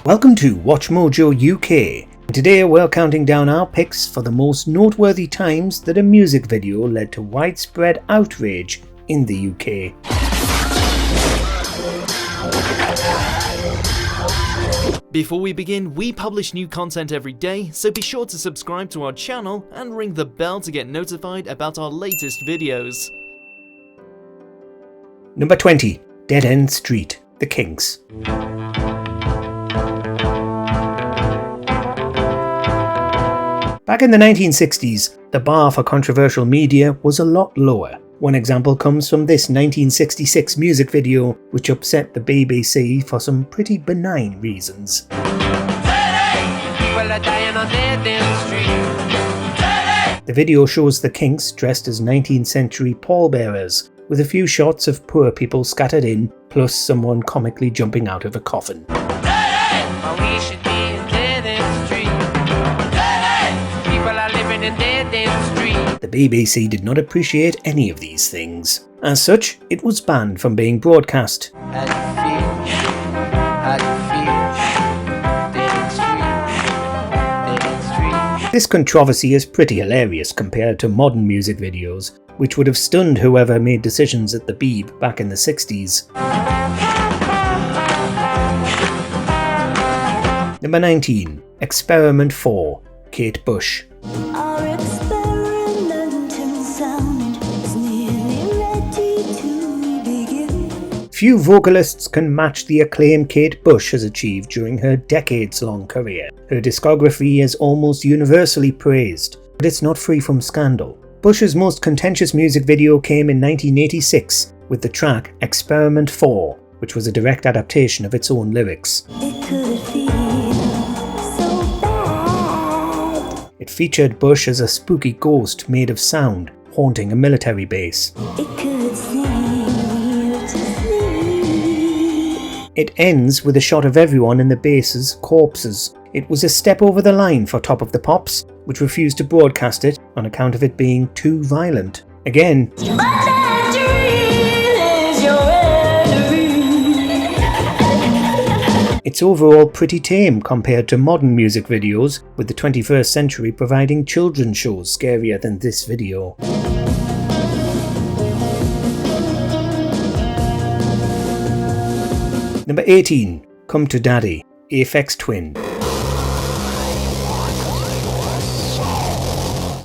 Welcome to WatchMojo UK. Today we're counting down our picks for the most noteworthy times that a music video led to widespread outrage in the UK. Before we begin, we publish new content every day, so be sure to subscribe to our channel and ring the bell to get notified about our latest videos. Number 20. Dead End Street, The Kinks. Back in the 1960s, the bar for controversial media was a lot lower. One example comes from this 1966 music video, which upset the BBC for some pretty benign reasons. The video shows the Kinks dressed as 19th century pallbearers, with a few shots of poor people scattered in, plus someone comically jumping out of a coffin. The BBC did not appreciate any of these things. As such, it was banned from being broadcast. This controversy is pretty hilarious compared to modern music videos, which would have stunned whoever made decisions at the Beeb back in the 60s. Number 19. Experiment 4. Kate Bush. Few vocalists can match the acclaim Kate Bush has achieved during her decades-long career. Her discography is almost universally praised, but it's not free from scandal. Bush's most contentious music video came in 1986 with the track Experiment 4, which was a direct adaptation of its own lyrics. It featured Bush as a spooky ghost made of sound, haunting a military base. It ends with a shot of everyone in the base's corpses. It was a step over the line for Top of the Pops, which refused to broadcast it on account of it being too violent. Again, it's overall pretty tame compared to modern music videos, with the 21st century providing children's shows scarier than this video. Number 18. Come to Daddy, Aphex Twin.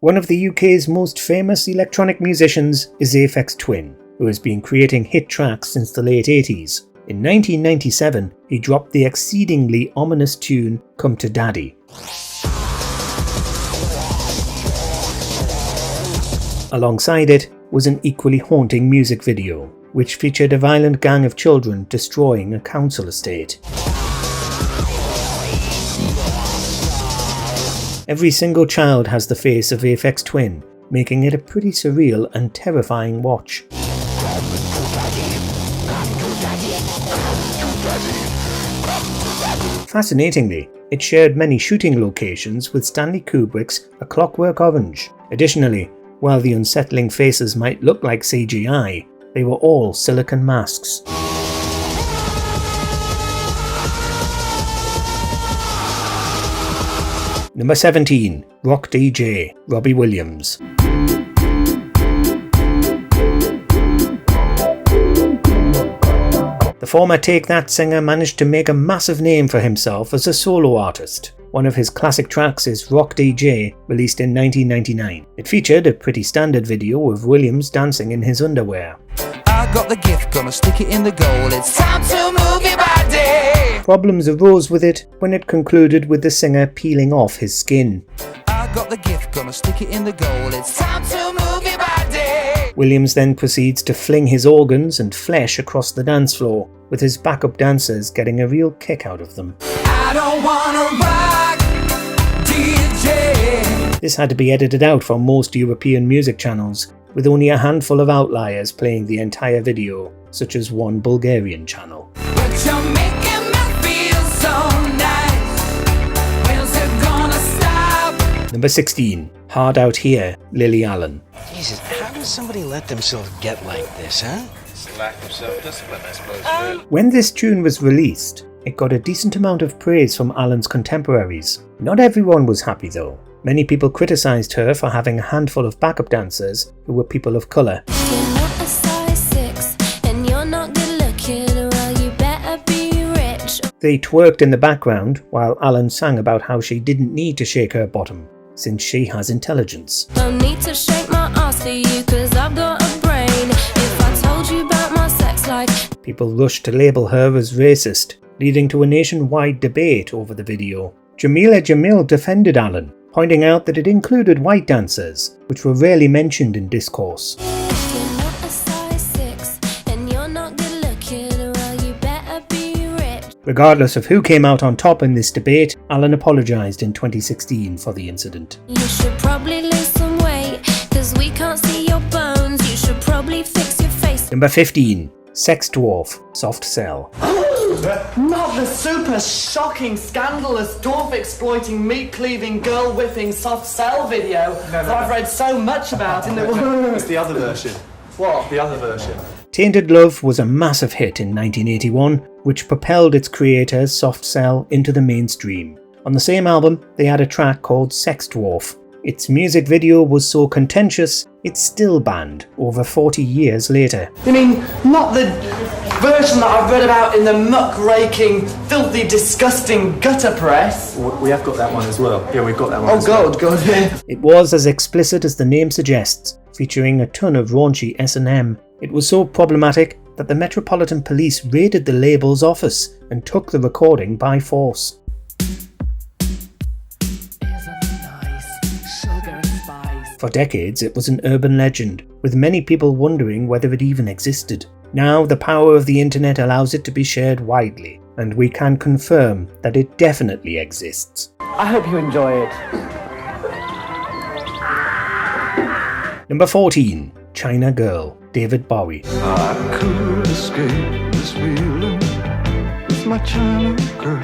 One of the UK's most famous electronic musicians is Aphex Twin, who has been creating hit tracks since the late 80s. In 1997, he dropped the exceedingly ominous tune Come to Daddy. Alongside it was an equally haunting music video, which featured a violent gang of children destroying a council estate. Every single child has the face of Aphex Twin, making it a pretty surreal and terrifying watch. Fascinatingly, it shared many shooting locations with Stanley Kubrick's A Clockwork Orange. Additionally, while the unsettling faces might look like CGI, they were all silicone masks. Number 17. Rock DJ, Robbie Williams. The former Take-That singer managed to make a massive name for himself as a solo artist. One of his classic tracks is Rock DJ, released in 1999. It featured a pretty standard video of Williams dancing in his underwear. I got the gift, gonna stick it in the goal. It's time to move your body. Problems arose with it when it concluded with the singer peeling off his skin. I got the gift, gonna stick it in the goal. It's time to move your body. Williams then proceeds to fling his organs and flesh across the dance floor, with his backup dancers getting a real kick out of them. I don't wanna rock, DJ. This had to be edited out from most European music channels, with only a handful of outliers playing the entire video, such as one Bulgarian channel. But you're making me feel so nice. When's it gonna stop? Number 16. Hard Out Here, Lily Allen. Jesus, how does somebody let themselves get like this, huh? It's a lack of self-discipline, I suppose. When this tune was released, It got a decent amount of praise from Alan's contemporaries. Not everyone was happy though. Many people criticised her for having a handful of backup dancers who were people of colour. They twerked in the background while Alan sang about how she didn't need to shake her bottom, since she has intelligence. Don't need to shake my ass for you, 'cause I've got a brain. If I told you about my sex life. People rushed to label her as racist, leading to a nationwide debate over the video. Jamila Jamil defended Alan, pointing out that it included white dancers, which were rarely mentioned in discourse. Regardless of who came out on top in this debate, Alan apologised in 2016 for the incident. You should probably lose some weight, 'cause we can't see your bones. You should probably fix your face. Number 15. Sex Dwarf, Soft Cell. Not the super shocking, scandalous, dwarf exploiting, meat cleaving, girl whipping, soft cell video that I've read so much about in the world. It's the other version. What? The other version. Tainted Love was a massive hit in 1981, which propelled its creators, Soft Cell, into the mainstream. On the same album, they had a track called Sex Dwarf. Its music video was so contentious, it's still banned over 40 years later. You mean, not the version that I've read about in the muck-raking, filthy, disgusting gutter press? We have got that one as well. Yeah, we've got that one Oh as well. God, yeah. It was as explicit as the name suggests, featuring a ton of raunchy S&M. It was so problematic that the Metropolitan Police raided the label's office and took the recording by force. For decades, it was an urban legend, with many people wondering whether it even existed. Now, the power of the internet allows it to be shared widely, and we can confirm that it definitely exists. I hope you enjoy it. Number 14. China Girl, David Bowie. I could escape this feeling with my China girl.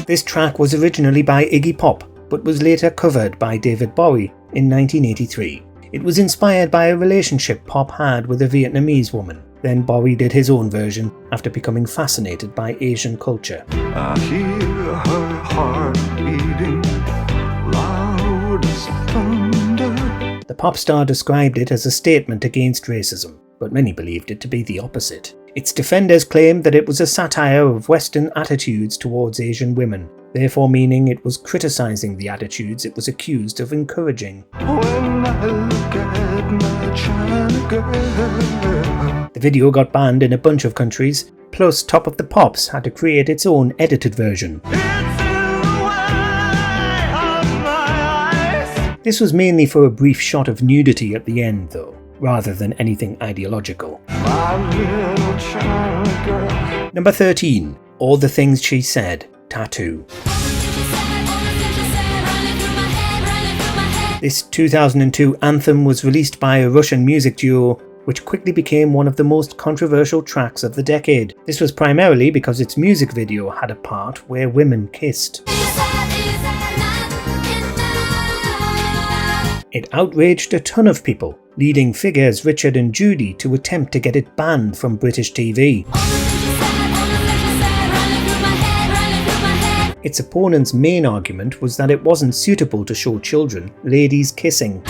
This track was originally by Iggy Pop, but was later covered by David Bowie in 1983. It was inspired by a relationship Pop had with a Vietnamese woman. Then Bowie did his own version after becoming fascinated by Asian culture. I hear her heart beating loud as thunder. The pop star described it as a statement against racism, but many believed it to be the opposite. Its defenders claimed that it was a satire of Western attitudes towards Asian women, therefore meaning it was criticising the attitudes it was accused of encouraging. When I look at my China girl. The video got banned in a bunch of countries, plus Top of the Pops had to create its own edited version. This was mainly for a brief shot of nudity at the end though, rather than anything ideological. Number 13. All the Things She Said, t.A.T.u. This 2002 anthem was released by a Russian music duo, which quickly became one of the most controversial tracks of the decade. This was primarily because its music video had a part where women kissed. It outraged a ton of people, leading figures Richard and Judy to attempt to get it banned from British TV. Its opponent's main argument was that it wasn't suitable to show children ladies kissing.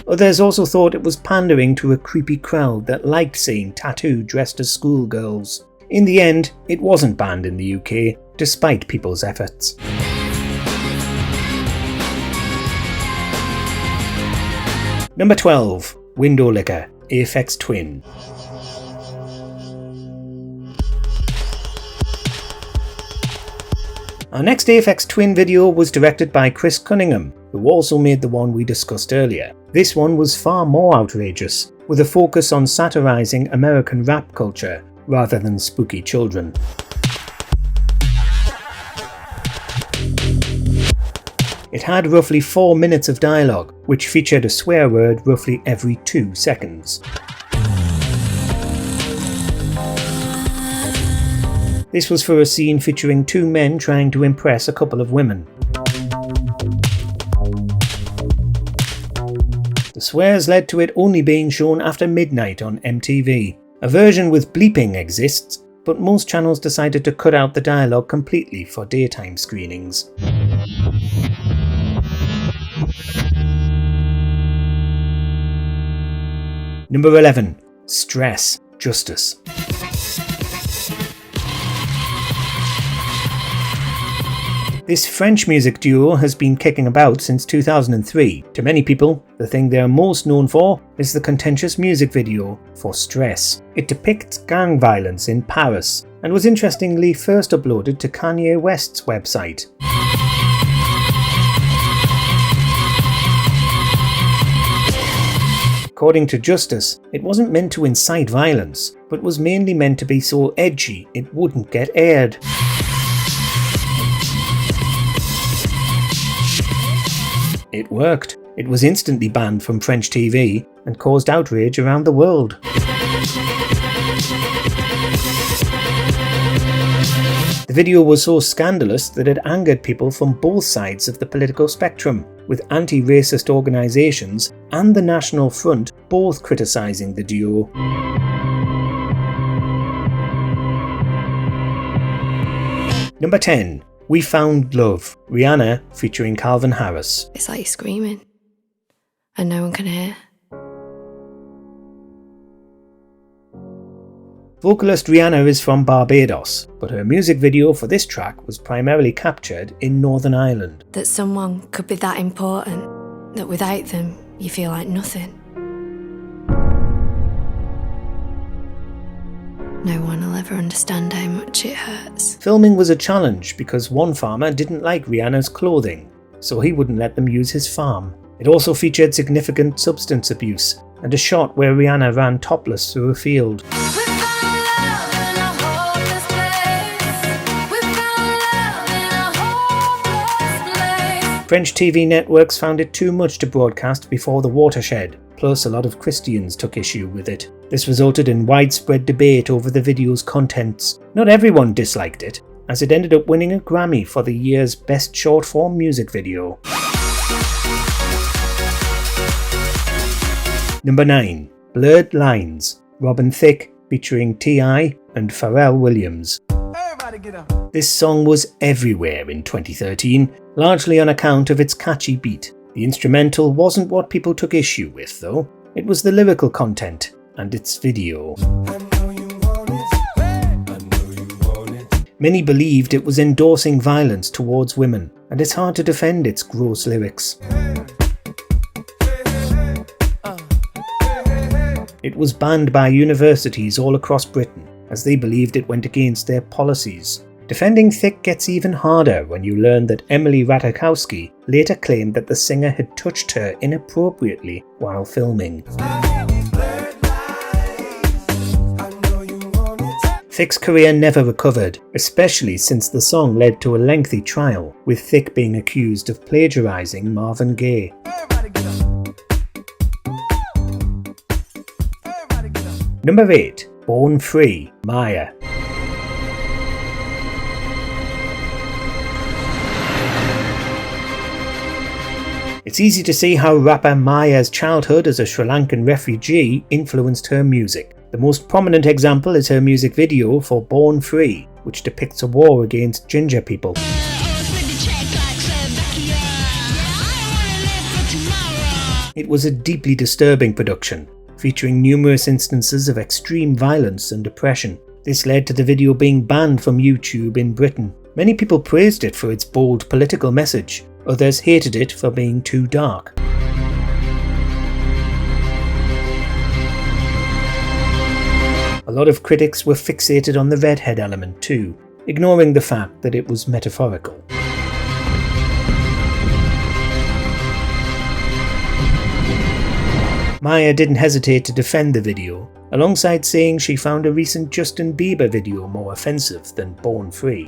Others also thought it was pandering to a creepy crowd that liked seeing t.A.T.u. dressed as schoolgirls. In the end, it wasn't banned in the UK, despite people's efforts. Number 12. Windowlicker, Aphex Twin. Our next Aphex Twin video was directed by Chris Cunningham, who also made the one we discussed earlier. This one was far more outrageous, with a focus on satirising American rap culture rather than spooky children. It had roughly 4 minutes of dialogue, which featured a swear word roughly every 2 seconds. This was for a scene featuring 2 men trying to impress a couple of women. The swears led to it only being shown after midnight on MTV. A version with bleeping exists, but most channels decided to cut out the dialogue completely for daytime screenings. Number 11. Stress, Justice. This French music duo has been kicking about since 2003. To many people, the thing they are most known for is the contentious music video for Stress. It depicts gang violence in Paris and was interestingly first uploaded to Kanye West's website. According to Justice, it wasn't meant to incite violence, but was mainly meant to be so edgy it wouldn't get aired. It worked. It was instantly banned from French TV and caused outrage around the world. The video was so scandalous that it angered people from both sides of the political spectrum, with anti-racist organisations and the National Front both criticising the duo. Number 10. We Found Love, Rihanna featuring Calvin Harris. It's like you're screaming and no one can hear. Vocalist Rihanna is from Barbados, but her music video for this track was primarily captured in Northern Ireland. That someone could be that important, that without them you feel like nothing. No one will ever understand how much it hurts. Filming was a challenge because one farmer didn't like Rihanna's clothing, so he wouldn't let them use his farm. It also featured significant substance abuse and a shot where Rihanna ran topless through a field. French TV networks found it too much to broadcast before the watershed, plus a lot of Christians took issue with it. This resulted in widespread debate over the video's contents. Not everyone disliked it, as it ended up winning a Grammy for the year's Best Short-Form Music Video. Number 9. Blurred Lines, Robin Thicke featuring T.A.T.u and Pharrell Williams. This song was everywhere in 2013, largely on account of its catchy beat. The instrumental wasn't what people took issue with though, it was the lyrical content and its video. Many believed it was endorsing violence towards women, and it's hard to defend its gross lyrics. It was banned by universities all across Britain, as they believed it went against their policies. Defending Thicke gets even harder when you learn that Emily Ratajkowski later claimed that the singer had touched her inappropriately while filming. Thicke's career never recovered, especially since the song led to a lengthy trial, with Thicke being accused of plagiarising Marvin Gaye. Number 8. Born Free, M.I.A. It's easy to see how rapper M.I.A.'s childhood as a Sri Lankan refugee influenced her music. The most prominent example is her music video for Born Free, which depicts a war against ginger people. It was a deeply disturbing production, featuring numerous instances of extreme violence and oppression. This led to the video being banned from YouTube in Britain. Many people praised it for its bold political message, others hated it for being too dark. A lot of critics were fixated on the redhead element too, ignoring the fact that it was metaphorical. M.I.A. didn't hesitate to defend the video, alongside saying she found a recent Justin Bieber video more offensive than Born Free.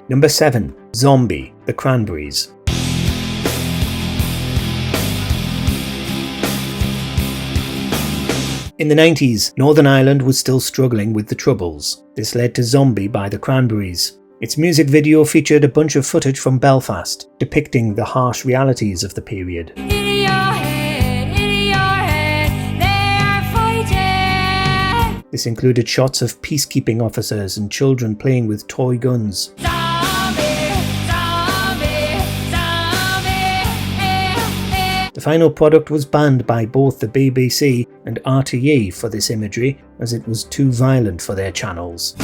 Number 7. Zombie, the Cranberries. In the 90s, Northern Ireland was still struggling with the Troubles. This led to Zombie by the Cranberries. Its music video featured a bunch of footage from Belfast, depicting the harsh realities of the period. This included shots of peacekeeping officers and children playing with toy guns. The final product was banned by both the BBC and RTE for this imagery, as it was too violent for their channels.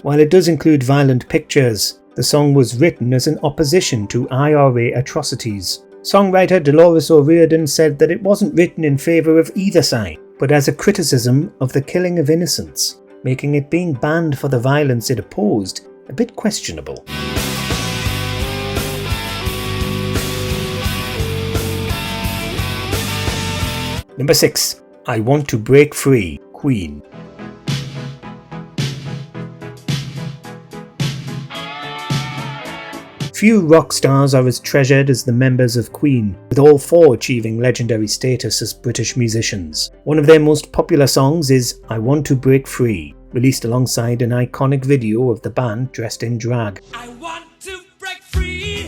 While it does include violent pictures, the song was written as an opposition to IRA atrocities. Songwriter Dolores O'Riordan said that it wasn't written in favour of either side, but as a criticism of the killing of innocents, making it being banned for the violence it opposed a bit questionable. Number 6. I Want to Break Free, Queen. Few rock stars are as treasured as the members of Queen, with all four achieving legendary status as British musicians. One of their most popular songs is I Want to Break Free, released alongside an iconic video of the band dressed in drag. I want to break free.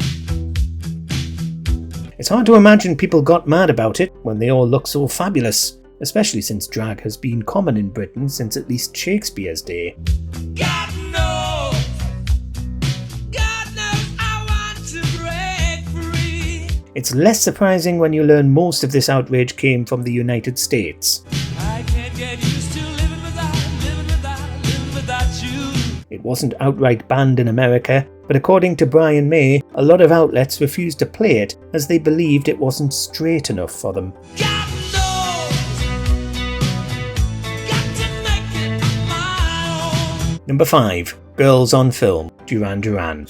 It's hard to imagine people got mad about it when they all look so fabulous, especially since drag has been common in Britain since at least Shakespeare's day. God knows I want to break free. It's less surprising when you learn most of this outrage came from the United States. I can't get used to living without you. It wasn't outright banned in America, but according to Brian May, a lot of outlets refused to play it as they believed it wasn't straight enough for them. God knows, got to make it my own. Number 5. Girls on Film, Duran.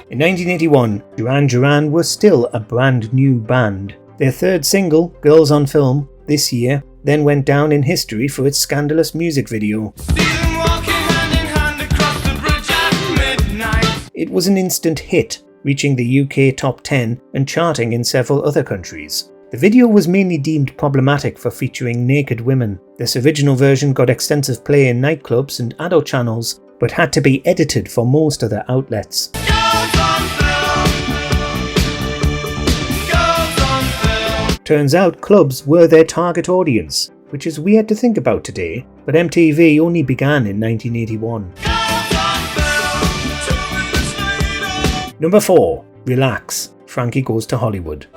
In 1981, Duran were still a brand new band. Their third single, Girls on Film, this year, then went down in history for its scandalous music video. It was an instant hit, reaching the UK top 10 and charting in several other countries. The video was mainly deemed problematic for featuring naked women. This original version got extensive play in nightclubs and adult channels, but had to be edited for most other outlets. Turns out clubs were their target audience, which is weird to think about today, but MTV only began in 1981. Number 4. Relax, Frankie Goes to Hollywood.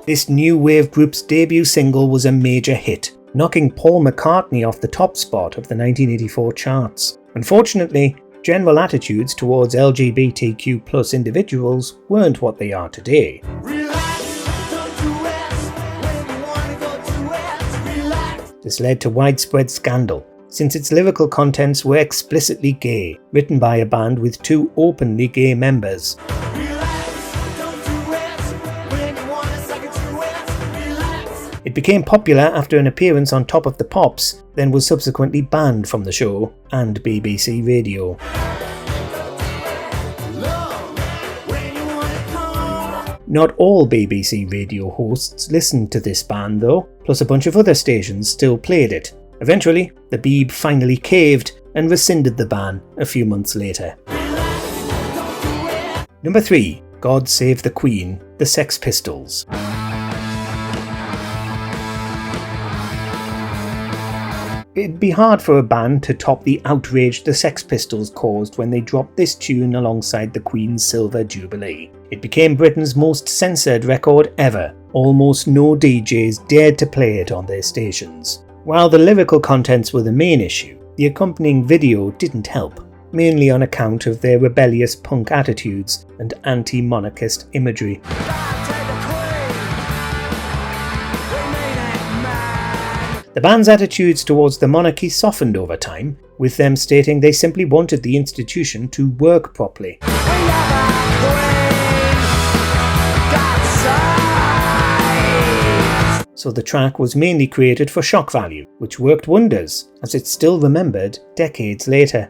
This new wave group's debut single was a major hit, knocking Paul McCartney off the top spot of the 1984 charts. Unfortunately, general attitudes towards LGBTQ+ individuals weren't what they are today. This led to widespread scandal, since its lyrical contents were explicitly gay, written by a band with 2 openly gay members. It became popular after an appearance on Top of the Pops, then was subsequently banned from the show and BBC Radio. Not all BBC radio hosts listened to this band though, plus a bunch of other stations still played it. Eventually, the Beeb finally caved and rescinded the ban a few months later. Number 3. God Save the Queen, the Sex Pistols. It'd be hard for a band to top the outrage the Sex Pistols caused when they dropped this tune alongside the Queen's Silver Jubilee. It became Britain's most censored record ever. Almost no DJs dared to play it on their stations. While the lyrical contents were the main issue, the accompanying video didn't help, mainly on account of their rebellious punk attitudes and anti-monarchist imagery. The band's attitudes towards the monarchy softened over time, with them stating they simply wanted the institution to work properly. So the track was mainly created for shock value, which worked wonders, as it's still remembered decades later.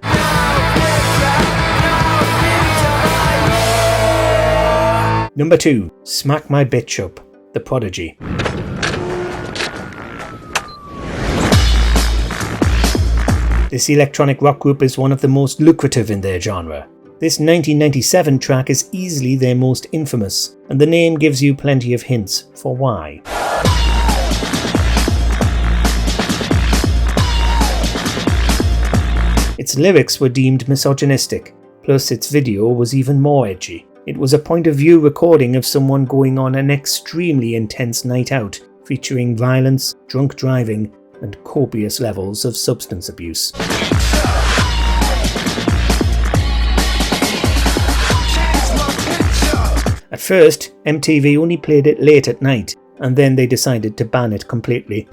Number 2. Smack My Bitch Up, The Prodigy. This electronic rock group is one of the most lucrative in their genre. This 1997 track is easily their most infamous, and the name gives you plenty of hints for why. Its lyrics were deemed misogynistic, plus its video was even more edgy. It was a point-of-view recording of someone going on an extremely intense night out, featuring violence, drunk driving, and copious levels of substance abuse. At first, MTV only played it late at night, and then they decided to ban it completely.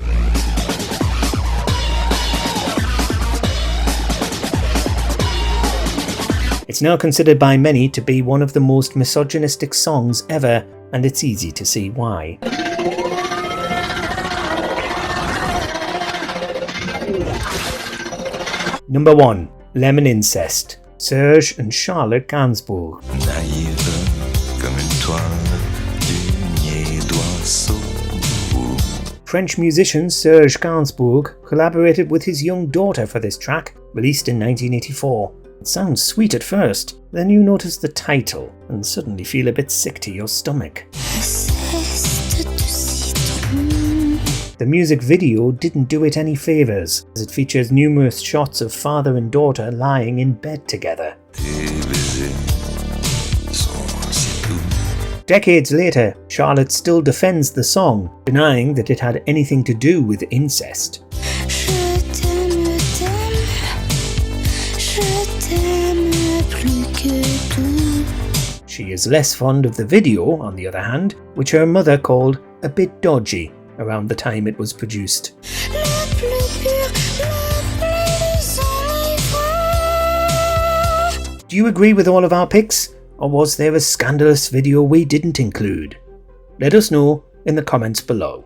It's now considered by many to be one of the most misogynistic songs ever, and it's easy to see why. Number 1. Lemon Incest, Serge and Charlotte Gainsbourg. French musician Serge Gainsbourg collaborated with his young daughter for this track, released in 1984. It sounds sweet at first, then you notice the title and suddenly feel a bit sick to your stomach. The music video didn't do it any favours, as it features numerous shots of father and daughter lying in bed together. Decades later, Charlotte still defends the song, denying that it had anything to do with incest. She is less fond of the video, on the other hand, which her mother called a bit dodgy around the time it was produced. Do you agree with all of our picks? Or was there a scandalous video we didn't include? Let us know in the comments below.